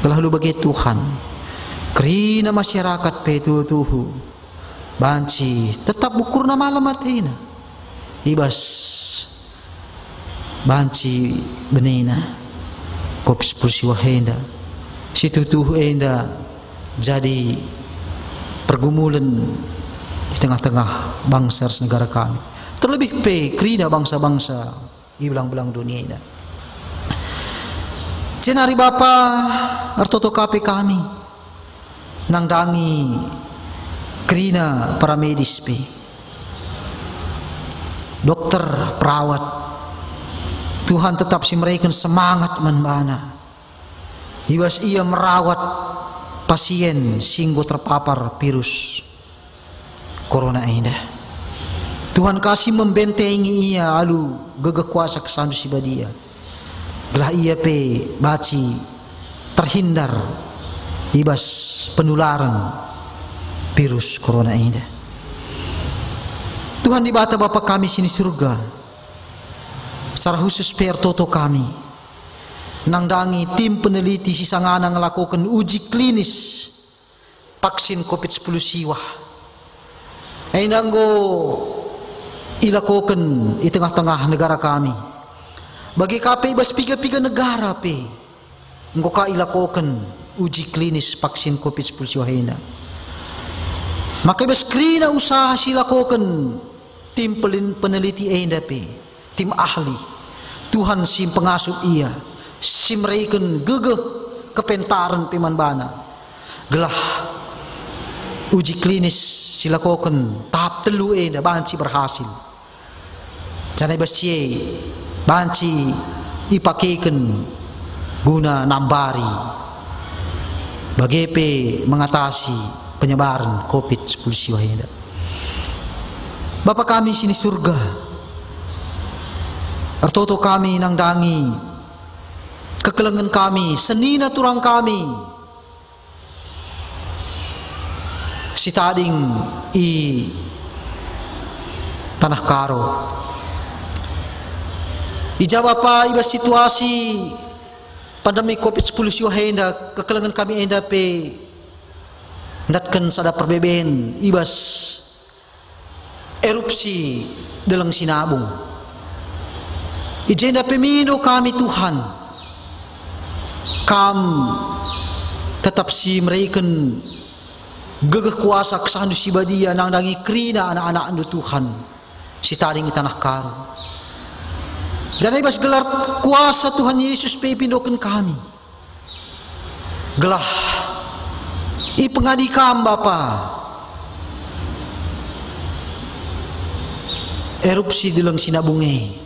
Lalu bagi Tuhan, kerina masyarakat petutuhu, banci tetap ukurna malam matina, ibas banci benina COVID-19 siwa enda. Situ tuh enda jadi pergumulan di tengah-tengah bangsa negara kami. Terlebih kerina bangsa-bangsa di belang-belang dunia ini. Jenari Bapa artoto kape kami nangdangi kerina para medis dokter, perawat. Tuhan tetap si mereka semangat manbana. Ibas ia merawat pasien singgo terpapar virus corona ini. Tuhan kasih membentengi ia alu gegah kuasa kesandu si badia. Gelah ia baci terhindar ibas penularan virus corona ini. Tuhan dibata Bapa kami sini surga. Secara khusus pertoto kami nangdangi tim peneliti sisangana ngelakukan uji klinis vaksin COVID-19 siwah. Ainanggo ilakukan di tengah-tengah negara kami. Bagi KP ibas piga-piga negara nggoka ilakukan uji klinis vaksin COVID-19 siwah ina. Maka ibas krina usaha silakukan tim peneliti enda tim ahli. Tuhan si pengasuh ia. Simreiken gegeh kepentaran pimanbana gelah uji klinis silakoken tahap telu enda banci berhasil janai basye banci ipakeken guna nambari bagepe mengatasi penyebaran COVID-19 siwa enda. Bapa kami sini surga artoto kami nangdangi kekelengan kami, senina turang kami. Si tading i tanah karo. Ijabah pa ibas situasi pandemi COVID-19 siwa henda kekelengan kami enda ndatken sada perbeben ibas erupsi dalang sinabung. Ijenda pemino kami Tuhan. Kam tetap si mereka gegah kuasa kesandu si badia nangdangi kerina anak-anak andu Tuhan si taring di tanah karu. Jangan ibas gelar kuasa Tuhan Yesus pindokan kami. Gelah i pengadikam Bapa erupsi dalam sinabunge.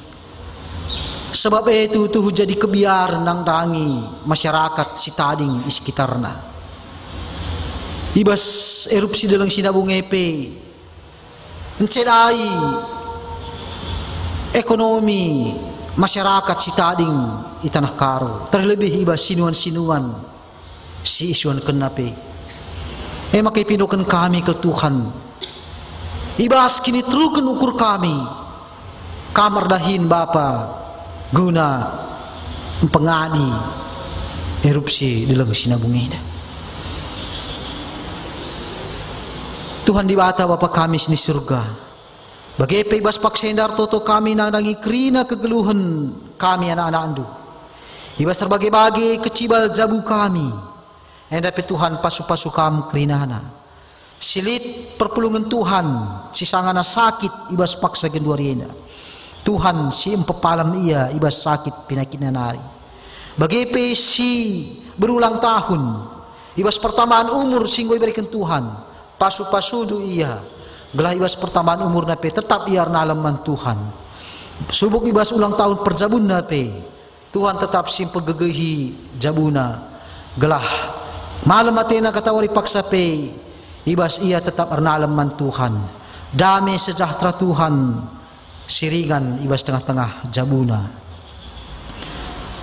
Sebab itu tuh jadi kebiar nangdangi masyarakat si tading di sekitarna. Ibas erupsi dalam sinabung epe mencedai ekonomi masyarakat si tading di tanah karo. Terlebih ibas sinuan-sinuan si isuan kenape. Makai pindokan kami ke Tuhan. Ibas kini terukan ukur kami. Kamar dahin Bapa guna pengadi erupsi dalam sinabung ini. Tuhan dibata Bapa kami sini surga. Bagi ibas paksendar toto kami nandangi kerina kegeluhan kami anak-anak andu. Ibas terbagi-bagi kecibal jabu kami. Endapi Tuhan pasu-pasu kam kerinana. Silit perpulungan Tuhan sisangana sakit ibas paksa genduariena. Tuhan si empepalam ia ibas sakit penyakit nanari. Bagi si berulang tahun ibas pertambahan umur singgo iberikan Tuhan. Pasu-pasu du ia gelah ibas pertambahan umur nape tetap ia nalaman Tuhan. Subuk ibas ulang tahun perjabun nape Tuhan tetap si pegegehi jabuna. Gelah malam atena katawari paksa ibas ia tetap nalaman Tuhan. Damai sejahtera Tuhan siringan ibas tengah-tengah jabuna.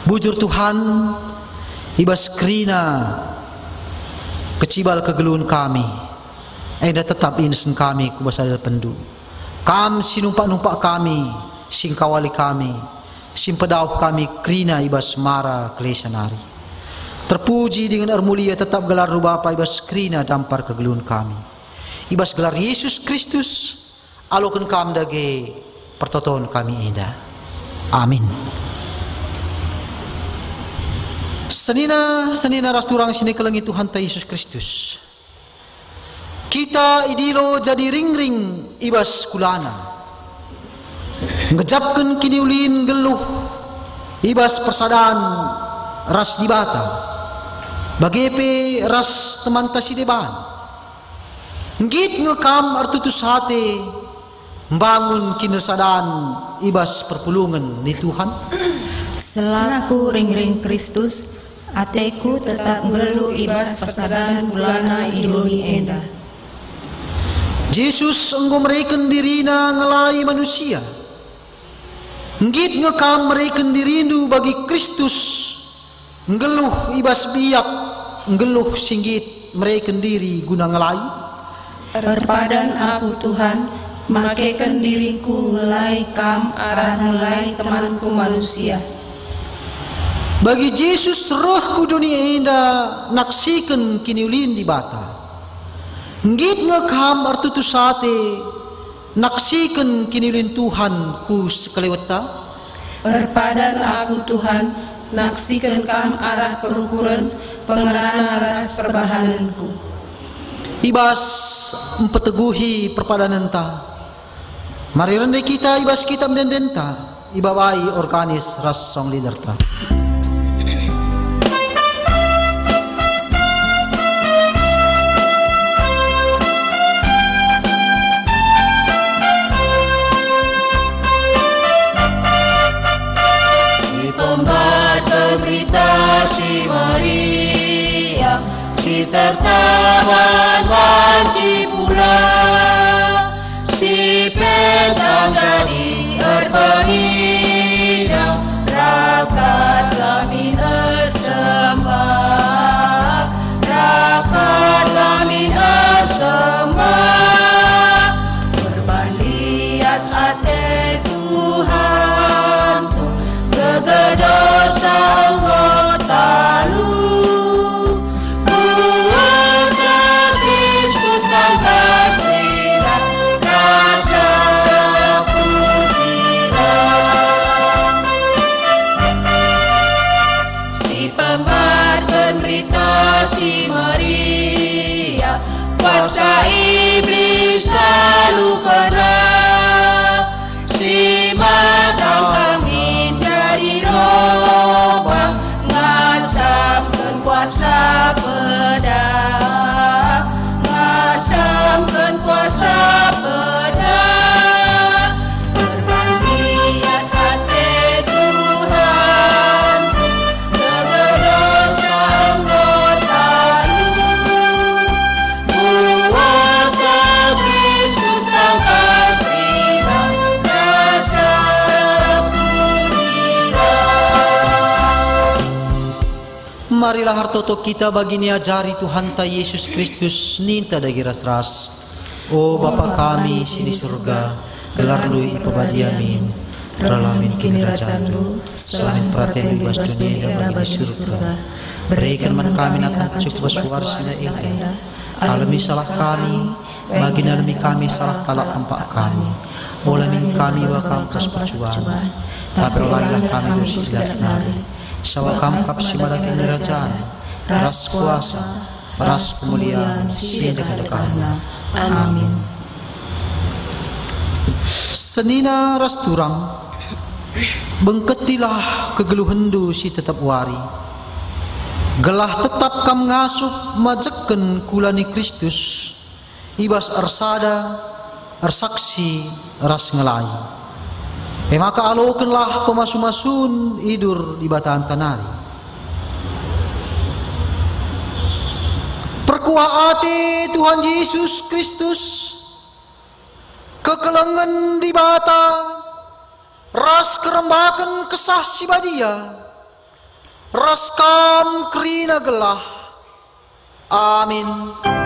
Bujur Tuhan ibas kerina kecibal kegeluhan kami, enda tetap insen kami kubasa ada pendu. Kam sinumpak-numpak kami, sing kawali kami, sing pedauh kami krina ibas mara klesanari. Terpuji dengan armulia tetap gelar Bapa ibas krina dampar kegeluhan kami. Ibas gelar Yesus Kristus, alokan kam dage pertoton kami enda. Amin. Senina rasturang sini kelengi Tuhan ta Yesus Kristus. Kita idilo jadi ring-ring ibas kulana. Ngejapkan kini ulin geluh ibas persadaan ras dibata. Bagepe ras teman tasideban. Ngit ngekam artutus hati membangun kinersadaan ibas perpulungan ni Tuhan. Selaku ring-ring Kristus, ateku tetap ngelu ibas pasadan bulana idoni enda. Yesus engkau mereken dirina ngelai manusia. Ngit ngekam mereken dirindu bagi Kristus. Ngeluh ibas biak, ngeluh singgit mereken diri guna ngelai. Perpadan aku Tuhan, makaikan diriku ngelai kam arah ngelai temanku manusia. Bagi Yesus roh kuduni enda naksikan kini ulin di bata. Ngit ngekam artutu sate naksikan kini ulin Tuhan ku sekelewata. Perpadan aku Tuhan, naksikan kam arah perukuran pengerana ras perbahananku. Ibas mempeteguhi perpadanan ta. Mari rendai kita ibas kita mendendenta. Ibabai organis ras song leader ta. Berita si Maria, si tertawan wanci pula, si petang jadi erpahidang, rakat kami ersembah, rakat kami ersembah, berbandias ate Tuhanku, kegedosa anggota lu, kuasa Kristus dan kasihlah, rasa pujilah. Si pembarkan berita si Maria, kuasa iblis lalu kena, si matang kami jadi robang, ngasamkan kuasa pedang, ngasamkan kuasa pedang, berbandias hati Tuhan, kegedosa anggota lu, kuasa Kristus dan kasihlah, rasa Marilah hartoto kita bagi niajari Tuhan ta Yesus Kristus ninta dagi ras-ras. O Bapa kami sini surga, gelar lu ipabadi amin. Ralamin kini rajaan lu, selain perhatian lu ibas dunia dan bagi surga. Berikan man kami akan cukup suar sila ita. Alami salah kami, bagi nalami kami salah kalak empak kami. Olamin kami wakam kas percuan, tapi olailah kami dosi jelas nari. Sawakam kapsi malaking kerajaan, ras kuasa, ras kemuliaan, sida kedekahna. Amin. Senina ras turang, bengketilah kegeluhendu si tetap wari. Gelah tetap kam ngasup majekken kulani Kristus, ibas arsada, arsaksi, ras ngelai. Maka alokenlah pemasu-masun idur di bataan tanari. Perkuah hati Tuhan Yesus Kristus, kekelengan di bata, ras kerembakan kesah sibadia, ras kam kerina gelah, Amin.